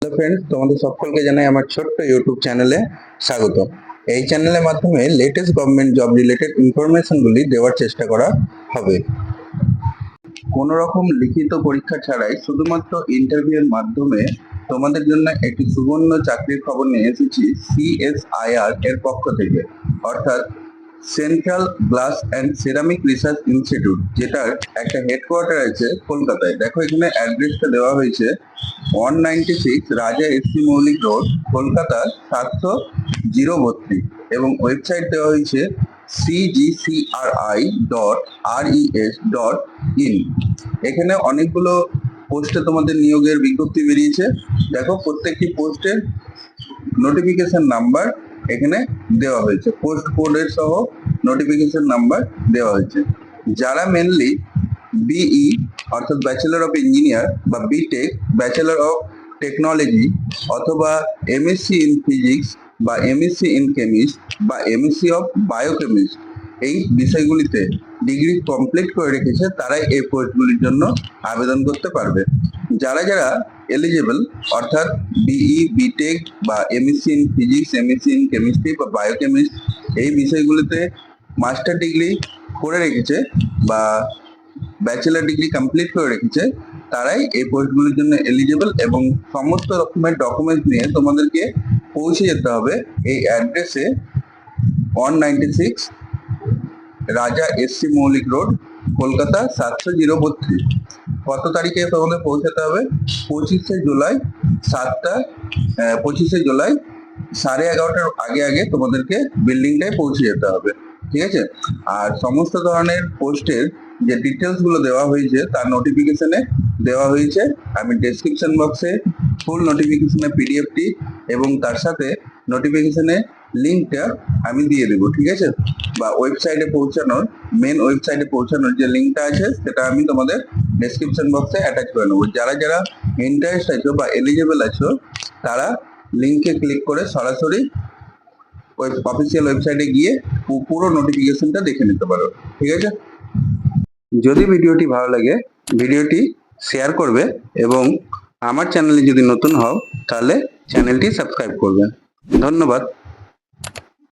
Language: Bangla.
হ্যালো ফ্রেন্ডস, তোমাদের সকলকে জানাই আমার ছোট্ট ইউটিউব চ্যানেলে স্বাগত। এই চ্যানেলের মাধ্যমে লেটেস্ট গভর্নমেন্ট জব রিলেটেড ইনফরমেশনগুলি দেওয়ার চেষ্টা করা হবে। কোনো রকম লিখিত পরীক্ষা ছাড়াই শুধুমাত্র ইন্টারভিউয়ের মাধ্যমে তোমাদের জন্য একটি সুবর্ণ চাকরির খবর নিয়ে এসেছি CSIR এর পক্ষ থেকে, অর্থাৎ central glass and ceramic research institute, যেটার একটা হেডকোয়ার্টার আছে কলকাতায়। দেখো এখানে অ্যাড্রেসটা দেওয়া হয়েছে 196 রাজা এসসি মৌলিক রোড, কলকাতা 700-032, এবং ওয়েবসাইট দেওয়া হয়েছে cgcri.res.in। এখানে অনেকগুলো পোস্টে তোমাদের নিয়োগের বিজ্ঞপ্তি বেরিয়েছে। দেখো প্রত্যেকটি পোস্টের নোটিফিকেশন নাম্বার এখানে দেওয়া হয়েছে, পোস্ট কোডের সহ নোটিফিকেশন নাম্বার দেওয়া হয়েছে। যারা মেনলি বিই অর্থাৎ ব্যাচেলর অফ ইঞ্জিনিয়ার বা বিটেক, ব্যাচেলর অফ টেকনোলজি, অথবা এমএসসি ইন ফিজিক্স বা এমএসসি ইন কেমিস্ট বা এমএসসি অফ বায়োকেমিস্ট, এই বিষয়গুলিতে ডিগ্রি কমপ্লিট করে রেখেছে, তারাই এই পোস্টগুলির জন্য আবেদন করতে পারবে। যারা যারা এলিজিবল, অর্থাৎ বিই, বিটেক বা MSc in physics, MSc in chemistry বা বায়োকেমিস্ট, এই বিষয়গুলিতে মাস্টার ডিগ্রি করে রেখেছে বা ব্যাচেলার ডিগ্রি কমপ্লিট করে রেখেছে, তারাই এই পোস্টগুলির জন্য এলিজিবল, এবং সমস্ত রকমের ডকুমেন্ট নিয়ে তোমাদেরকে পৌঁছে যেতে হবে এই অ্যাড্রেসে 196 রাজা এসসি মৌলিক রোড, কলকাতা 700-032। কত তারিখে তোমাদের পৌঁছাতে হবে? 25শে জুলাই 11:30 আগে আগে তোমাদেরকে বিল্ডিংটায় পৌঁছে যেতে হবে, ঠিক আছে? আর সমস্ত ধরনের পোস্টের যে ডিটেলস গুলো দেওয়া হয়েছে তার নোটিফিকেশনে দেওয়া হয়েছে। আমি ডেসক্রিপশন বক্সে ফুল নোটিফিকেশনের পিডিএফটি এবং তার সাথে নোটিফিকেশনে লিঙ্কটা আমি দিয়ে দেবো, ঠিক আছে? বা ওয়েবসাইটে পৌঁছানোর, মেন ওয়েবসাইটে পৌঁছানোর যে লিঙ্কটা আছে সেটা আমি তোমাদের ডেসক্রিপশন বক্সে অ্যাটাচ করে নেবো। যারা যারা ইন্টারেস্ট আছো বা এলিজিবল আছো, তারা লিঙ্কে ক্লিক করে সরাসরি অফিসিয়াল ওয়েবসাইটে গিয়ে পুরো নোটিফিকেশনটা দেখে নিতে পারো, ঠিক আছে? যদি ভিডিওটি ভালো লাগে, ভিডিওটি শেয়ার করবে, এবং আমার চ্যানেলে যদি নতুন হও তাহলে চ্যানেলটি সাবস্ক্রাইব করবে। ধন্যবাদ।